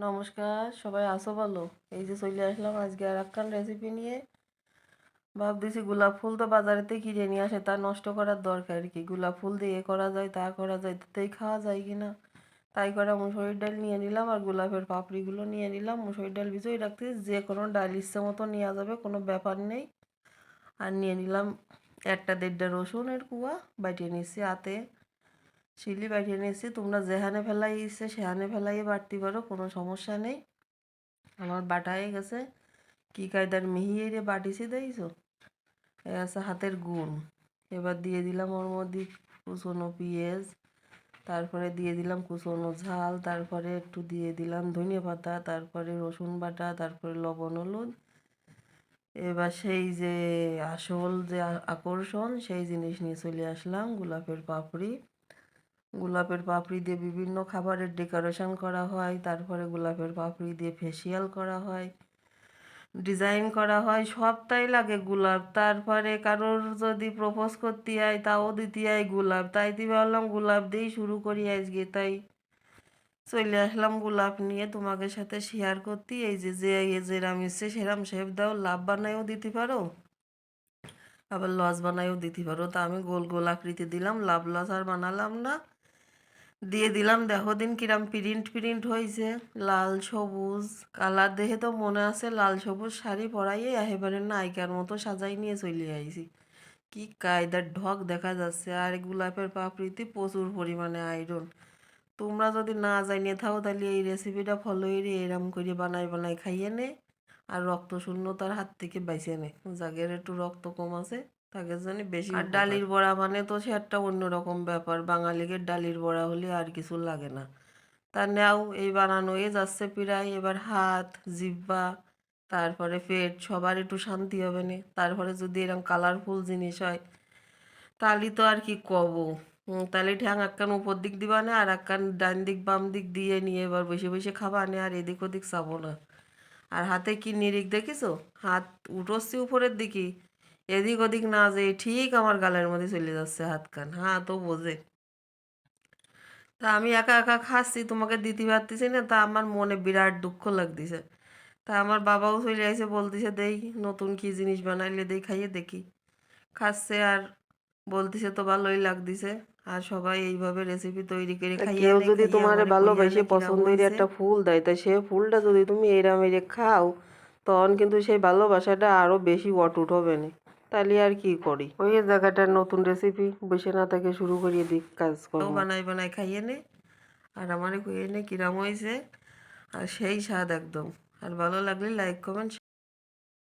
নমস্কার, সবাই আসো ভালো। এই যে চলে আসলাম আজকে আর একখান রেসিপি নিয়ে। ভাবতেছি গোলাপ ফুল তো বাজারেতে কিনে নিয়ে আসে, তা নষ্ট করার দরকার কি? গোলাপ ফুল দিয়ে করা যায়, তা করা যায়, তাতেই খাওয়া যায় কিনা। তাই করে মুসুরির ডাল নিয়ে নিলাম আর গোলাপের পাপড়িগুলো নিয়ে নিলাম। মুসুরির ডাল ভিজিয়ে রাখতে যে কোনো ডাল ইচ্ছে মতো নেওয়া যাবে, কোনো ব্যাপার নেই। আর নিয়ে নিলাম 1-1.5 রসুনের কুয়া, বাটিয়ে নিচ্ছি হাতে শিলি বাটিয়ে নিচ্ছি। তোমরা যেখানে ফেলাই ইচ্ছে সেখানে ফেলাই বাটতে পারো, কোনো সমস্যা নেই। আমার বাটা হয়ে গেছে। কি কায়দার মিহি রে বাটিছি দেখছো? এ আছে হাতের গুণ। এবার দিয়ে দিলাম ওর মধ্যে কুচনো পেঁয়াজ, তারপরে দিয়ে দিলাম কুচনো ঝাল, তারপরে একটু দিয়ে দিলাম ধনিয়া পাতা, তারপরে রসুন বাটা, তারপরে লবণ হলুদ। এবার সেই যে আসল যে আকর্ষণ সেই জিনিস নিয়ে চলে আসলাম, গোলাপের পাপড়ি। গোলাপের পাপড়ি দিয়ে বিভিন্ন খাবারের ডেকোরেশন করা হয়, তারপরে গোলাপের পাপড়ি দিয়ে ফেসিয়াল করা হয়, ডিজাইন করা হয়, সবটাই লাগে গোলাপ। তারপরে কারোর যদি প্রপোজ করতে হয় তাও দিতে হয় গোলাপ। তাই দিয়ে ভাবলাম গোলাপ দিয়েই শুরু করি আজকে। তাই চলে আসলাম গোলাপ নিয়ে তোমাদের সাথে শেয়ার করতে। এই যে যেরাম ইচ্ছে সেরাম শেপ দাও, লাভ বানায়ও দিতে পারো, আবার লস বানায়ও দিতে পারো। তা আমি গোল গোল আকৃতি দিলাম, লাভ লস আর বানালাম না। দিয়ে দিলাম, দেখো দিন কিরাম প্রিন্ট প্রিন্ট হয়েছে, লাল সবুজ কালার। দেখে তো মনে আছে লাল সবুজ শাড়ি পরাইয়ে একেবারে নায়িকার মতো সাজাই নিয়ে চলে আইছি। কি কায়দার ঢক দেখা যাচ্ছে। আর গোলাপের পাপড়িতে প্রচুর পরিমাণে আয়রন। তোমরা যদি না জানিয়ে থাকো তাহলে এই রেসিপিটা ফলো করে এরম করে বানাই বানাই খাইয়ে নে। আর রক্ত শূন্যতার হাত থেকে বাইছে নে, যাদের একটু রক্ত কম আছে তাদের জন্য বেশি। আর ডালির বড়া মানে তো সে একটা অন্যরকম ব্যাপার। বাঙালিদের ডালির বড়া হলে আর কিছু লাগে না। তা নেও, এই বানানো হয়ে যাচ্ছে প্রায়। এবার হাত, জিহ্বা, তারপরে পেট সবার একটু শান্তি হবে না। তারপরে যদি এরকম কালারফুল জিনিস হয় তাহলে তো আর কি কব। তাহলে ঠ্যাং একখান উপর দিক দিবা না, আর একখান ডান দিক বাম দিক দিয়ে নিয়ে এবার বসে বসে খাবা না, আর এদিক ওদিক চাবো না। আর হাতে কি নিরিখ দেখিছো? হাত উঠোচ্ছি উপরের দিকে, এদিক ওদিক না যে ঠিক আমার গালের মধ্যে চলে যাচ্ছে হাতখান। হ্যাঁ, তো বোঝে। তা আমি একা একা খাচ্ছি, তোমাকে দিতে পারতেছি না, তা আমার মনে বিরাট দুঃখ লাগতেছে। তা আমার বাবাও চলে আসে, বলতেছে দেই নতুন কি জিনিস বানাইলে দেই, খাইয়ে দেখি। খাচ্ছে আর বলতেছে তো ভালোই লাগতেছে। আর সবাই এইভাবে রেসিপি তৈরি করে খাইয়ে কেউ নে, যদি খাইয়ে তোমার আমারে কইয়া নে ভালোবেসে কিরাম পছন্দের হয়েছে। একটা ফুল দেয়, তা সে ফুলটা যদি তুমি এরাম এরে খাও, তখন কিন্তু সেই ভালোবাসাটা আরো বেশি অটুট হবে না। তাহলে আর কি করি, ওই জায়গাটার নতুন রেসিপি বসে না থেকে শুরু করিয়ে দিক তাও কাজকর্ম। বানাই বানাই খাইয়ে নে, আর আমারে কইয়ে নে কিরাম হয়েছে। আর সেই স্বাদ একদম। আর ভালো লাগলে লাইক কমেন্ট